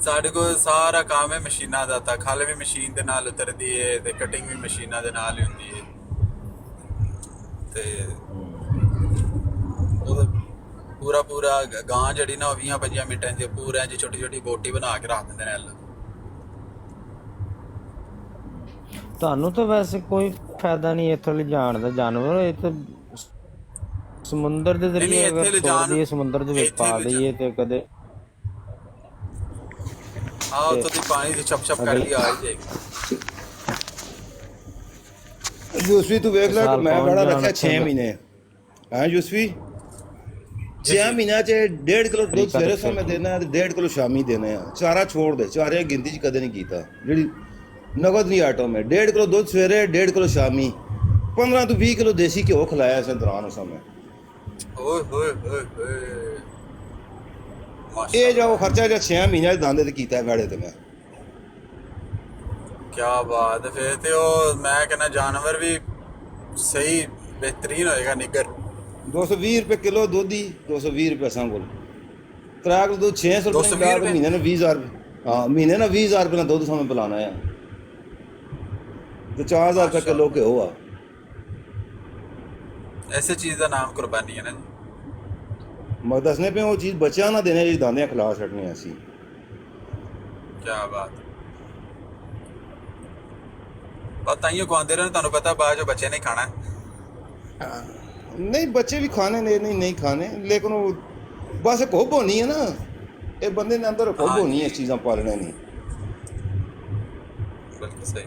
ਸਾਡੇ ਕੋਲ ਸਾਰਾ ਕੰਮ ਹੈ ਮਸ਼ੀਨਾਂ ਦਾ ਤਾਂ ਖਲ ਵੀ ਮਸ਼ੀਨ ਦੇ ਨਾਲ ਉਤਰਦੀ ਹੈ ਤੇ ਕਟਿੰਗ ਵੀ ਮਸ਼ੀਨਾਂ ਦੇ ਨਾਲ ਹੀ ਹੁੰਦੀ ਹੈ ਤੇ ਉਹਦਾ ਪੂਰਾ ਗਾਂ ਜਿਹੜੀ ਨਾ 20-25 ਮਿੰਟਾਂ ਦੀ ਪੂਰਾ ਜੀ ਛੋਟੀ ਛੋਟੀ ਬੋਟੀ ਬਣਾ ਕੇ ਰੱਖ ਦਿੰਦੇ ਨੇ ਅੱਲ। ਤੁਹਾਨੂੰ ਤਾਂ ਵੈਸੇ ਕੋਈ ਫਾਇਦਾ ਨਹੀਂ ਇੱਥੋਂ ਲਿਜਾਣ ਦਾ ਜਾਨਵਰ ਇਹ ਤਾਂ ਸਮੁੰਦਰ ਦੇ ਜ਼ਰੀਏ ਅਗਰ ਛੋੜ ਦਈਏ ਸਮੁੰਦਰ ਦੇ ਵਿੱਚ ਪਾ ਦਈਏ ਤੇ ਕਦੇ ਉੱਥੋਂ ਦੀ ਪਾਣੀ ਦੀ ਛਪ ਕਰਕੇ ਆ ਹੀ ਜਾਏਗੀ। ਦੂਸਰੀ ਤੂੰ ਵੇਖ ਲੈ ਮੈਂ ਬੜਾ ਰੱਖਿਆ 6 ਮਹੀਨੇ ਹਾਂ ਯੂਸਫੀ ਜੀ 6 ਜੀ ਮਹੀਨਿਆਂ ਚ 1.5 ਕਿਲੋ ਦੁੱਧ ਤਰੀਕਾ ਸਵੇਰੇ ਦੱਸੋ ਸਮੇਂ ਜੀ। ਦੇਣਾ ਤੇ 1.5 ਕਿਲੋ ਸ਼ਾਮੀ ਦੇਣਾ ਆ। ਚਾਰਾ ਛੋੜ ਦੇ, ਚਾਰੇ ਗਿਣਤੀ ਚ ਕਦੇ ਨਹੀਂ ਕੀਤਾ, ਜਿਹੜੀ ਨਗਦ ਨਹੀਂ ਆਟਮ ਹੈ। 1.5 ਕਿਲੋ ਦੁੱਧ ਸਵੇਰੇ, 1.5 ਕਿਲੋ ਸ਼ਾਮੀ, 15 ਤੋਂ 20 ਕਿਲੋ ਦੇਸੀ ਘਿਓ ਖਿਲਾਇਆ ਇਸ ਦੌਰਾਨ ਉਸ ਸਮੇਂ। ਓਏ ਹੋਏ ਹੋਏ ਹੋਏ ਇਹ ਜੋ ਮਾਸ਼ਾਅੱਲਾ ਖਰਚਾ ਜਿਹੜਾ 6 ਮਹੀਨਿਆਂ ਦੇ ਦਾਂਦੇ ਤੇ ਕੀਤਾ ਹੈ ਵੈੜੇ ਤੇ ਮੈਂ। ਕੀ ਬਾਤ ਹੈ। ਫਿਰ ਤੇ ਉਹ ਮੈਂ ਕਹਿੰਦਾ ਜਾਨਵਰ ਵੀ ਸਹੀ ਬਿਹਤਰੀਨ ਹੋਏਗਾ ਨਿੱਗਰ। 220 ਰੁਪਏ ਕਿਲੋ ਦੁੱਧ ਹੀ, 220 ਰੁਪਏ ਸੰਗਲ ਤਰਾ ਕਿਲੋ ਦੁੱਧ 600 ਰੁਪਏ 220 ਮਿਲਾ ਕੇ ਰੁਪਏ ਮਹੀਨੇ ਨੂੰ 20,000 ਰੁਪਏ। ਹਾਂ ਮਹੀਨੇ ਨਾਲ 20,000 ਰੁਪਏ ਨਾਲ ਦੁੱਧ ਸਾਨੂੰ ਪਿਲਾਣਾ ਆ ਤੇ 4,000 ਰੁਪਏ ਕਿਲੋ ਮਾਸ਼ਾਅੱਲਾ ਘਿਓ ਆ। ਐਸੇ ਚੀਜ਼ ਦਾ ਨਾਮ ਕੁਰਬਾਨੀ ਹੈ ਨਾ ਜੀ। ਮੈਂ ਦੱਸਨੇ ਪਏ ਉਹ ਚੀਜ਼ ਬੱਚਿਆਂ ਨਾਲ ਦੇਣੇ ਜਿਹੜੀ ਦਾਂਦਿਆਂ ਖਿਲਾ ਛੱਡਣੇ ਅਸੀਂ। ਕੀ ਬਾਤ ਹੈ। ਤਾਈਓ ਖਵਾਉਂਦੇ ਰਹੇ ਤੁਹਾਨੂੰ ਪਤਾ ਬਾਅਦ ਜੋ ਬੱਚੇ ਨੇ ਖਾਣਾ ਨਹੀਂ ਬੱਚੇ ਵੀ ਖਾਣੇ ਨੇ, ਨਹੀਂ ਖਾਣੇ, ਲੇਕਿਨ ਉਹ ਬਸ ਇੱਕ ਹੁੱਬ ਹੋਣੀ ਹੈ ਨਾ, ਇਹ ਬੰਦੇ ਦੇ ਅੰਦਰ ਹੁੱਬ ਹੋਣੀ ਹੈ ਇਸ ਚੀਜ਼ਾਂ ਪਾਲਣੇ ਨਹੀਂ। ਬਿਲਕੁਲ ਸਹੀ।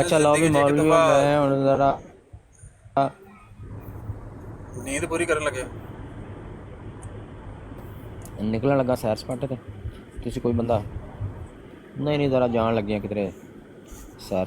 ਅੱਛਾ ਲਓ ਵੀ ਮੌਲਵੀ ਮੈਂ ਹੁਣ ਜ਼ਰਾ ਨੀਂਦ ਪੂਰੀ ਕਰਨ ਲੱਗੇ ਨਿਕਲਣ ਲੱਗਾ ਸੈਰ ਸਪਾਟੇ ਤੇ। ਤੁਸੀਂ ਕੋਈ ਬੰਦਾ ਨਹੀਂ ਜ਼ਰਾ ਜਾਣ ਲੱਗਿਆ ਕਿਧਰੇ ਸੈਰ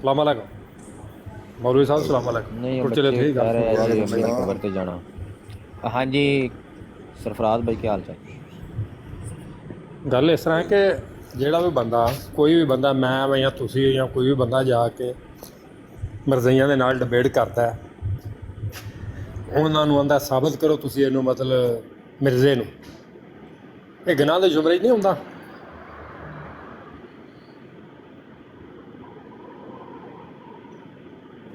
ਸਲਾਮ ਅਲੈਕੁਮ ਮੌਲਵੀ ਸਾਹਿਬ, ਸਲਾਮ ਅਲੈਕੁਮ। ਨਹੀਂ ਕੁਛ ਚਲੇ ਬੱਚੇ ਠੀਕ ਕਹਿ ਰਹੇ ਆ ਜੀ ਵਾਲੇਕੁਮ ਅੰਮੀ ਦੀ ਸਲਾਮ। ਕਬਰ ਤੇ ਜਾਣਾ। ਹਾਂਜੀ ਸਰਫਰਾਜ਼ ਭਾਈ ਕੀ ਹਾਲ ਚਾਲ? ਗੱਲ ਇਸ ਤਰ੍ਹਾਂ ਹੈ ਕਿ ਜਿਹੜਾ ਵੀ ਬੰਦਾ, ਕੋਈ ਵੀ ਬੰਦਾ, ਮੈਂ ਜਾਂ ਤੁਸੀਂ ਜਾਂ ਕੋਈ ਵੀ ਬੰਦਾ ਜਾ ਕੇ ਮਰਜ਼ਈਆਂ ਦੇ ਨਾਲ ਡਿਬੇਟ ਕਰਦਾ ਹੈ, ਉਹਨਾਂ ਨੂੰ ਆਂਦਾ ਸਾਬਤ ਕਰੋ ਤੁਸੀਂ ਇਹਨੂੰ, ਮਤਲਬ ਮਿਰਜ਼ੇ ਨੂੰ, ਇਹ ਗੁਨਾਹ ਦੇ ਜ਼ੁਮਰੇ 'ਚ ਨਹੀਂ ਹੁੰਦਾ।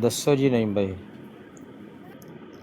ਦੱਸੋ ਜੀ। ਨਹੀਂ ਭਾਈ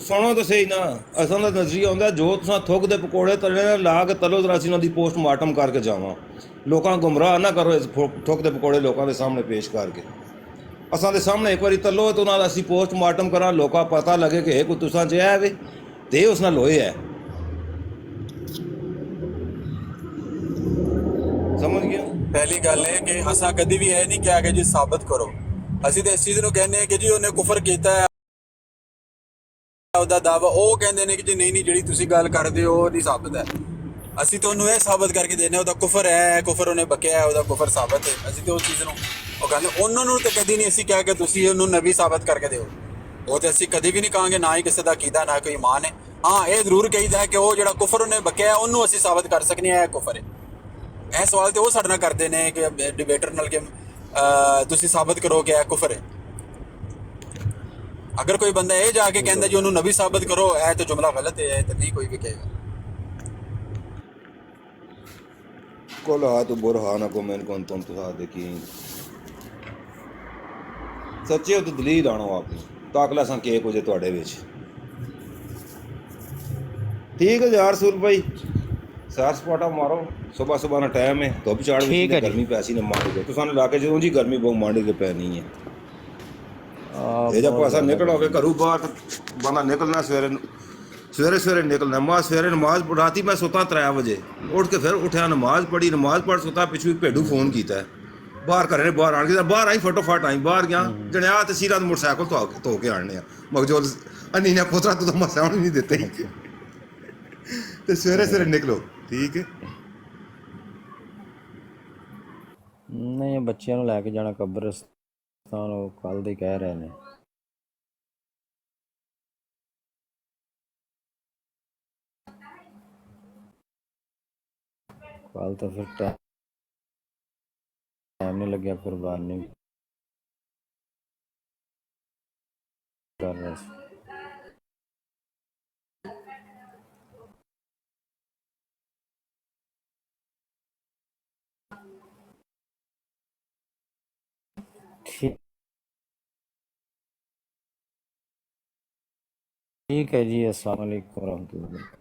ਸੁਣੋ ਤਾਂ ਸਹੀ ਨਾ, ਅਸਾਂ ਦਾ ਨਜ਼ਰੀਆ ਹੁੰਦਾ ਜੋ ਤੁਸੀਂ ਥੁੱਕ ਦੇ ਪਕੌੜੇ ਤਲੇ ਨਾਲ ਲਾ ਕੇ ਤਲੋ ਜ਼ਰਾ ਅਸੀਂ ਉਹਨਾਂ ਦੀ ਪੋਸਟਮਾਰਟਮ ਕਰਕੇ ਜਾਵਾਂ। ਲੋਕਾਂ ਨੂੰ ਗੁੰਮਰਾਹ ਨਾ ਕਰੋ ਇਸ ਥੁੱਕ ਦੇ ਪਕੌੜੇ ਲੋਕਾਂ ਦੇ ਸਾਹਮਣੇ ਪੇਸ਼ ਕਰਕੇ। ਅਸਾਂ ਦੇ ਸਾਹਮਣੇ ਇੱਕ ਵਾਰੀ ਤਲੋ ਤੇ ਉਹਨਾਂ ਦਾ ਅਸੀਂ ਪੋਸਟਮਾਰਟਮ ਕਰਾਂ, ਲੋਕਾਂ ਪਤਾ ਲੱਗੇ ਕਿ ਇਹ ਕੋਈ ਤੁਸਾਂ ਜਿਹਾ ਵੇ ਤੇ ਉਸ ਨਾਲ ਹੋਏ ਹੈ। ਸਮਝ ਗਿਆ? ਪਹਿਲੀ ਗੱਲ ਹੈ ਕਿ ਅਸਾਂ ਕਦੀ ਵੀ ਇਹ ਨਹੀਂ ਕਿਹਾ ਕਿ ਜੀ ਸਾਬਤ ਕਰੋ। ਅਸੀਂ ਤਾਂ ਇਸ ਚੀਜ਼ ਨੂੰ ਕਹਿੰਦੇ ਹਾਂ ਕਿ ਜੀ ਉਹਨੇ ਕੁਫਰ ਕੀਤਾ ਹੈ, ਉਹਦਾ ਦਾਵਾ। ਉਹ ਕਹਿੰਦੇ ਨੇ ਕਿ ਜੀ ਨਹੀਂ ਜਿਹੜੀ ਤੁਸੀਂ ਗੱਲ ਕਰਦੇ ਹੋ ਉਹ ਨਹੀਂ ਸਾਬਤ ਹੈ। ਅਸੀਂ ਤੁਹਾਨੂੰ ਇਹ ਸਾਬਤ ਕਰਕੇ ਦੇਣੇ ਉਹਦਾ ਕੁਫਰ ਹੈ, ਕੁਫਰ ਉਹਨੇ ਬਕਿਆ ਹੈ, ਉਹਦਾ ਕੁਫਰ ਸਾਬਤ ਹੈ। ਅਸੀਂ ਤਾਂ ਉਸ ਚੀਜ਼ ਨੂੰ ਉਹ ਕਹਿੰਦੇ ਉਹਨਾਂ ਨੂੰ ਤਾਂ ਕਦੀ ਨਹੀਂ ਅਸੀਂ ਕਿਹਾ ਕਿ ਤੁਸੀਂ ਉਹਨੂੰ ਨਬੀ ਸਾਬਤ ਕਰਕੇ ਦਿਓ। ਉਹ ਤਾਂ ਅਸੀਂ ਕਦੀ ਵੀ ਨਹੀਂ ਕਹਾਂਗੇ, ਨਾ ਹੀ ਕਿਸੇ ਦਾ ਅਕੀਦਾ ਨਾ ਕੋਈ ਈਮਾਨ ਹੈ। ਹਾਂ ਇਹ ਜ਼ਰੂਰ ਕਹੀਦਾ ਹੈ ਕਿ ਉਹ ਜਿਹੜਾ ਕੁਫਰ ਉਹਨੇ ਬਕਿਆ ਉਹਨੂੰ ਅਸੀਂ ਸਾਬਤ ਕਰ ਸਕਨੇ ਆ ਇਹ ਕੁਫਰ ਹੈ। ਇਹ ਸਵਾਲ ਤੇ ਉਹ ਸਾਡੇ ਨਾਲ ਕਰਦੇ ਨੇ ਕਿ ਡਿਬੇਟਰ ਨਾਲ ਕਿ ਤੁਸੀਂ ਸਾਬਤ ਕਰੋ ਕਿ ਇਹ ਕੁਫਰ ਹੈ। ਅਗਰ ਕੋਈ ਬੰਦਾ ਇਹ ਜਾ ਕੇ ਕਹਿੰਦਾ ਜੀ ਉਹਨੂੰ ਨਬੀ ਸਾਬਤ ਕਰੋ, ਇਹ ਤਾਂ ਜੁਮਲਾ ਗਲਤ ਹੈ, ਇਹ ਤਾਂ ਨਹੀਂ ਕੋਈ ਵੀ ਕਹੇਗਾ। قل هاتوا برهانكم إن كنتم صادقين। ਸੱਚੇ ਹੋ ਤਾਂ ਦਲੀਲ ਆਣੋ ਆਪਣੀ ਤਾਕਲਾ ਸਾਂ ਕੇ ਕੁਝ ਤੁਹਾਡੇ ਵਿੱਚ। ਠੀਕ ਹੈ ਯਾਰ ਸੂਰ ਭਾਈ, ਸੈਰ ਸਪਾਟਾ ਮਾਰੋ। ਸੁਬਹ ਸੁਬਹ ਦਾ ਟਾਈਮ ਹੈ, ਧੁੱਪ ਚਾੜ ਠੀਕ ਵਿੱਚ ਹੈ ਜੀ। ਗਰਮੀ ਪੈਸੀ ਨੇ ਮਾਰ ਕੇ ਤੁਸਾਂ ਲਾ ਕੇ ਜਦੋਂ ਜੀ ਗਰਮੀ ਬਹੁਤ ਮਾੜੀ ਕੇ ਪੈਣੀ ਹੈ। ਇਹ ਜਦ ਪਾਸਾ ਨਿਕਲ ਹੋਵੇ ਘਰੋਂ ਬਾਹਰ ਬੰਦਾ ਨਿਕਲਣਾ ਸਵੇਰੇ ਨਿਕਲਣਾ। ਨਮਾਜ਼ ਸਵੇਰੇ ਨਮਾਜ਼ ਪੜਾਤੀ ਮੈਂ ਸੁੱਤਾ 3 ਵਜੇ ਉੱਠ ਕੇ ਫਿਰ ਉੱਠਿਆ, ਨਮਾਜ਼ ਪੜ੍ਹੀ, ਨਮਾਜ਼ ਪੜ੍ਹ ਸੁੱਤਾ। ਪਿੱਛੋਂ ਭੇਡੂ ਫੋਨ ਕੀਤਾ ਬਾਹਰ ਘਰੇ ਨੇ, ਬਾਹਰ ਆਣ ਕੇ ਬਾਹਰ ਆਈ ਫਟੋਫਟ ਆਈ ਬਾਹਰ ਗਿਆ ਜਣਿਆ ਤੇ ਸੀਰਾ ਮੋਟਰਸਾਈਕਲ ਧੋ ਕੇ ਆਣੇ ਆ ਮਗਜੋਲ ਅੰਨੀ ਨੇ ਪੁੱਤਰਾ ਤੂੰ ਤਾਂ ਮਸਾਂ ਨਹੀਂ ਦਿੱਤੇ ਤੇ ਸਵੇਰੇ ਨਿਕਲੋ। ਠੀਕ ਹੈ। ਨਹੀਂ ਬੱਚਿਆਂ ਨੂੰ ਲੈ ਕੇ ਜਾਣਾ ਕਬਰਸਤਾਨ, ਉਹ ਕੱਲ ਦੇ ਕਹਿ ਰਹੇ ਨੇ। ਕੱਲ ਤਾਂ ਫਿਰ ਟਾਈਮ ਨਹੀਂ ਲੱਗਿਆ, ਕੁਰਬਾਨੀ ਕਰ ਰਹੇ ਸੀ। ٹھیک ہے جی، السلام علیکم ورحمۃ اللہ۔